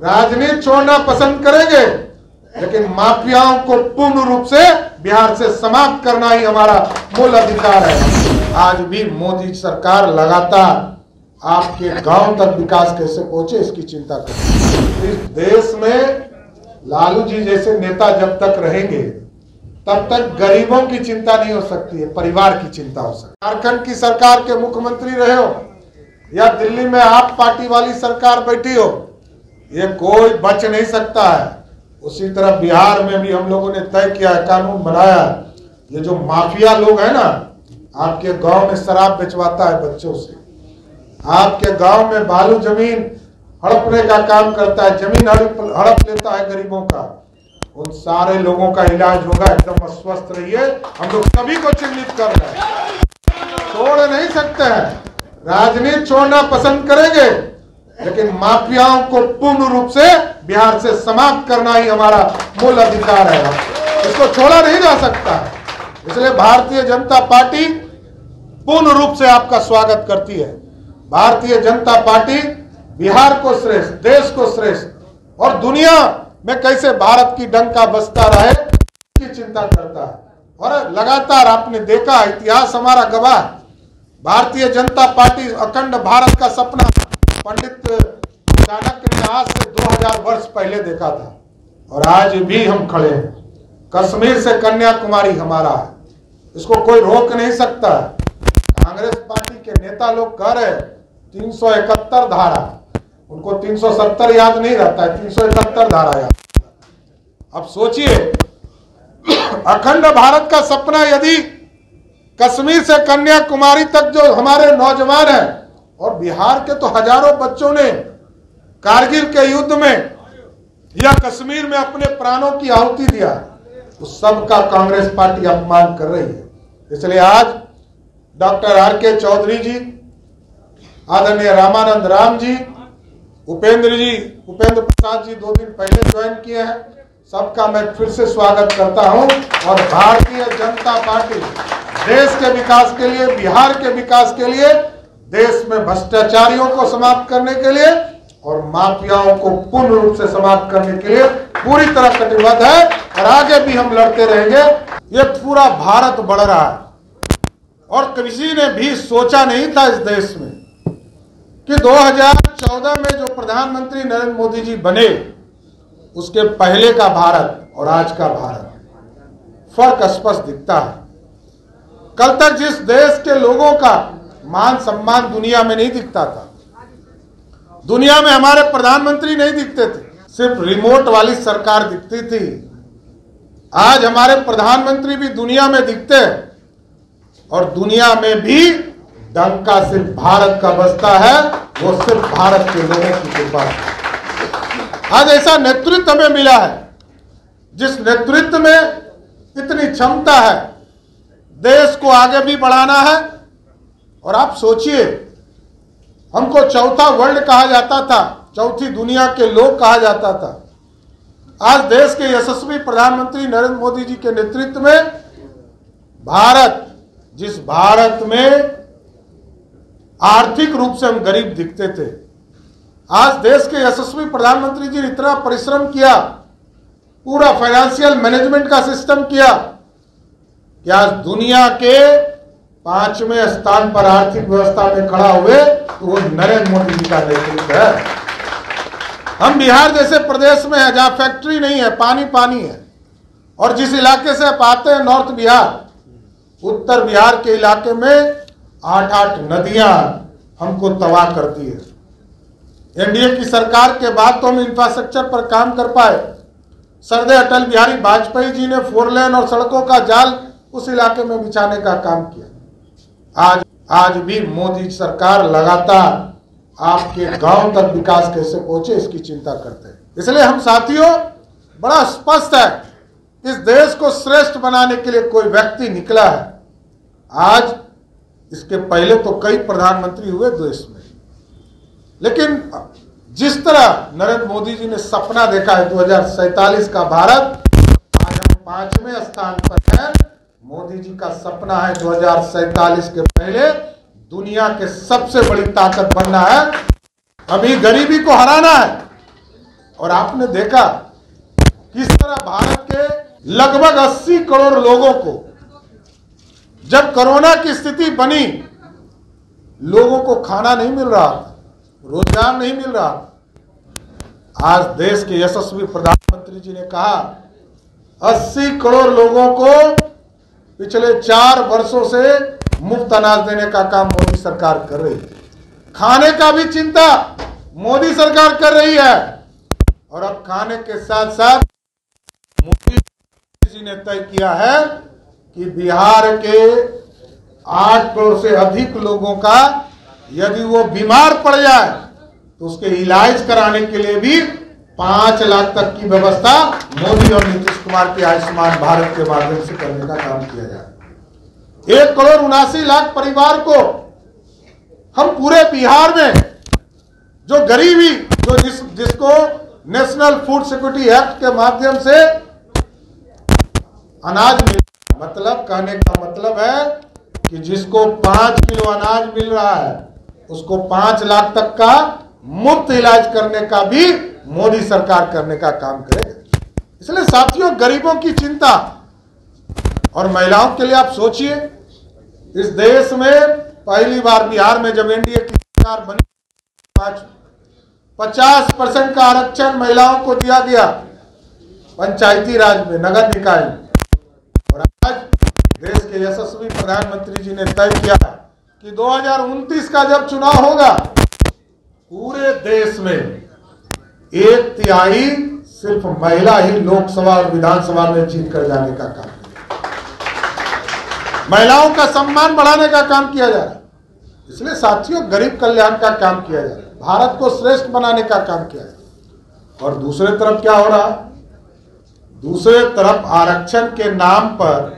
राजनीति छोड़ना पसंद करेंगे, लेकिन माफियाओं को पूर्ण रूप से बिहार से समाप्त करना ही हमारा मूल अधिकार है। आज भी मोदी सरकार लगातार आपके गांव तक विकास कैसे पहुंचे इसकी चिंता करती है। इस देश में लालू जी जैसे नेता जब तक रहेंगे तब तक गरीबों की चिंता नहीं हो सकती है, परिवार की चिंता हो सकती है। झारखंड की सरकार के मुख्यमंत्री रहे हो या दिल्ली में आप पार्टी वाली सरकार बैठी हो, ये कोई बच नहीं सकता है। उसी तरह बिहार में भी हम लोगों ने तय किया है, कानून बनाया। ये जो माफिया लोग है ना, आपके गांव में शराब बेचवाता है बच्चों से, आपके गांव में बालू जमीन हड़पने का काम करता है, जमीन हड़प लेता है गरीबों का, उन सारे लोगों का इलाज होगा। एकदम अस्वस्थ रहिए, हम लोग सभी को चिन्हित कर रहे हैं, छोड़ नहीं सकते हैं। राजनीति छोड़ना पसंद करेंगे, लेकिन माफियाओं को पूर्ण रूप से बिहार से समाप्त करना ही हमारा मूल अधिकार है। इसको छोड़ा नहीं जा सकता। इसलिए भारतीय जनता पार्टी पूर्ण रूप से आपका स्वागत करती है। भारतीय जनता पार्टी बिहार को श्रेष्ठ, देश को श्रेष्ठ और दुनिया में कैसे भारत की डंका बजता रहे की चिंता करता है। और लगातार आपने देखा, इतिहास हमारा गवाह, भारतीय जनता पार्टी अखंड भारत का सपना पंडित चाणक्य ने आज से 2000 वर्ष पहले देखा था, और आज भी हम खड़े हैं। कश्मीर से कन्याकुमारी हमारा है, इसको कोई रोक नहीं सकता है। कांग्रेस पार्टी के नेता लोग कह रहे 371 धारा, उनको 370 याद नहीं रहता है, 371 धारा याद। अब सोचिए, अखंड भारत का सपना यदि कश्मीर से कन्याकुमारी तक जो हमारे नौजवान हैं, और बिहार के तो हजारों बच्चों ने कारगिल के युद्ध में या कश्मीर में अपने प्राणों की आहुति दिया, उस सब का कांग्रेस पार्टी अपमान कर रही है। इसलिए आज डॉक्टर आर.के. चौधरी जी, आदरणीय रामानंद राम जी, उपेंद्र प्रसाद जी 2 दिन पहले ज्वाइन किए हैं, सबका मैं फिर से स्वागत करता हूं। और भारतीय जनता पार्टी देश के विकास के लिए, बिहार के विकास के लिए, देश में भ्रष्टाचारियों को समाप्त करने के लिए और माफियाओं को पूर्ण रूप से समाप्त करने के लिए पूरी तरह कटिबद्ध है, और आगे भी हम लड़ते रहेंगे। ये पूरा भारत बढ़ रहा है, और किसी ने भी सोचा नहीं था इस देश में कि 2014 में जो प्रधानमंत्री नरेंद्र मोदी जी बने, उसके पहले का भारत और आज का भारत फर्क स्पष्ट दिखता है। कल तक जिस देश के लोगों का मान सम्मान दुनिया में नहीं दिखता था, दुनिया में हमारे प्रधानमंत्री नहीं दिखते थे, सिर्फ रिमोट वाली सरकार दिखती थी, आज हमारे प्रधानमंत्री भी दुनिया में दिखते हैं, और दुनिया में भी डंका सिर्फ भारत का बजता है, वो सिर्फ भारत के लोगों की कृपा है। आज ऐसा नेतृत्व हमें मिला है, जिस नेतृत्व में इतनी क्षमता है, देश को आगे भी बढ़ाना है। और आप सोचिए, हमको चौथा वर्ल्ड कहा जाता था, चौथी दुनिया के लोग कहा जाता था। आज देश के यशस्वी प्रधानमंत्री नरेंद्र मोदी जी के नेतृत्व में भारत, जिस भारत में आर्थिक रूप से हम गरीब दिखते थे, आज देश के यशस्वी प्रधानमंत्री जी ने इतना परिश्रम किया, पूरा फाइनेंशियल मैनेजमेंट का सिस्टम किया कि आज दुनिया के 5वें स्थान पर आर्थिक व्यवस्था में खड़ा हुए, तो वो नरेंद्र मोदी जी का नेतृत्व है। हम बिहार जैसे प्रदेश में है जहां फैक्ट्री नहीं है, पानी पानी है, और जिस इलाके से आप आते हैं नॉर्थ बिहार, उत्तर बिहार के इलाके में 8-8 नदियां हमको तबाह करती है। एनडीए की सरकार के बाद तो हम इंफ्रास्ट्रक्चर पर काम कर पाए। सरदे अटल बिहारी वाजपेयी जी ने 4 लेन और सड़कों का जाल उस इलाके में बिछाने का काम किया। आज भी मोदी सरकार लगातार आपके गांव तक विकास कैसे पहुंचे इसकी चिंता करते हैं। इसलिए हम साथियों, बड़ा स्पष्ट है, इस देश को श्रेष्ठ बनाने के लिए कोई व्यक्ति निकला है। आज इसके पहले तो कई प्रधानमंत्री हुए देश में, लेकिन जिस तरह नरेंद्र मोदी जी ने सपना देखा है 2047 का भारत, आज हम 5वें स्थान पर हैं। मोदी जी का सपना है 2047 के पहले दुनिया के सबसे बड़ी ताकत बनना है। अभी गरीबी को हराना है, और आपने देखा किस तरह भारत के लगभग 80 करोड़ लोगों को जब कोरोना की स्थिति बनी, लोगों को खाना नहीं मिल रहा था, रोजगार नहीं मिल रहा था। आज देश के यशस्वी प्रधानमंत्री जी ने कहा 80 करोड़ लोगों को पिछले 4 वर्षों से मुफ्त अनाज देने का काम मोदी सरकार कर रही है। खाने का भी चिंता मोदी सरकार कर रही है। और अब खाने के साथ साथ मोदी जी ने तय किया है कि बिहार के 8 करोड़ से अधिक लोगों का यदि वो बीमार पड़ जाए तो उसके इलाज कराने के लिए भी 5 लाख तक की व्यवस्था मोदी और नीतीश कुमार के आयुष्मान भारत के माध्यम से करने का काम किया जाए। 1 करोड़ 79 लाख परिवार को हम पूरे बिहार में जो गरीबी जिसको नेशनल फूड सिक्योरिटी एक्ट के माध्यम से अनाज मिल, मतलब कहने का मतलब है कि जिसको 5 किलो अनाज मिल रहा है उसको 5 लाख तक का मुफ्त इलाज करने का भी मोदी सरकार करने का काम करेगा। इसलिए साथियों, गरीबों की चिंता और महिलाओं के लिए आप सोचिए, इस देश में पहली बार बिहार में जब एनडीए की सरकार बनी 50% का आरक्षण महिलाओं को दिया गया पंचायती राज में, नगर निकाय में। और आज देश के यशस्वी प्रधानमंत्री जी ने तय किया कि 2029 का जब चुनाव होगा पूरे देश में 1/3 सिर्फ महिला ही लोकसभा और विधानसभा में जीत कर जाने का काम, महिलाओं का सम्मान बढ़ाने का काम किया जा रहा है। इसलिए साथियों, गरीब कल्याण का काम किया जा रहा है, भारत को श्रेष्ठ बनाने का काम किया जा रहा है। और दूसरे तरफ क्या हो रहा है? दूसरे तरफ आरक्षण के नाम पर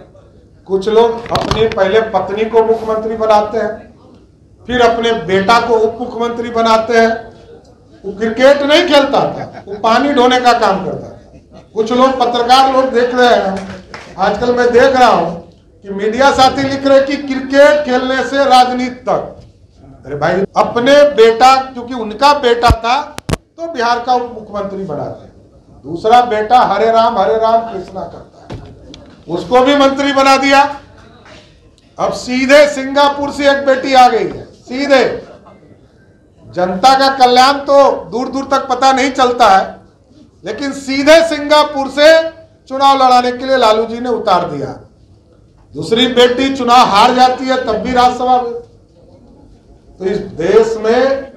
कुछ लोग अपनी पहले पत्नी को मुख्यमंत्री बनाते हैं, फिर अपने बेटा को उप मुख्यमंत्री बनाते हैं। वो क्रिकेट नहीं खेलता था, वो पानी ढोने का काम करता था। कुछ लोग पत्रकार लोग देख रहे हैं, आजकल मैं देख रहा हूं कि मीडिया साथी लिख रहे कि क्रिकेट खेलने से राजनीति तक। अरे भाई, अपने बेटा, क्योंकि उनका बेटा था तो बिहार का उप मुख्यमंत्री बनाते, दूसरा बेटा हरे राम कृष्णा करता है, उसको भी मंत्री बना दिया। अब सीधे सिंगापुर से एक बेटी आ गई है, सीधे। जनता का कल्याण तो दूर दूर तक पता नहीं चलता है, लेकिन सीधे सिंगापुर से चुनाव लड़ाने के लिए लालू जी ने उतार दिया। दूसरी बेटी चुनाव हार जाती है तब भी राज्यसभा में। तो इस देश में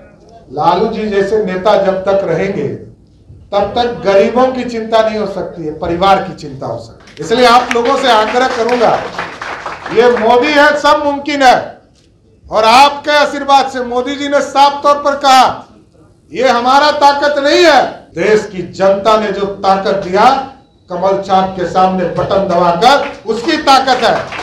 लालू जी जैसे नेता जब तक रहेंगे तब तक गरीबों की चिंता नहीं हो सकती है, परिवार की चिंता हो सकती है। इसलिए आप लोगों से आग्रह करूंगा, ये मोदी है, सब मुमकिन है। और आपके आशीर्वाद से मोदी जी ने साफ तौर पर कहा ये हमारा ताकत नहीं है, देश की जनता ने जो ताकत दिया कमल छाप के सामने बटन दबाकर, उसकी ताकत है।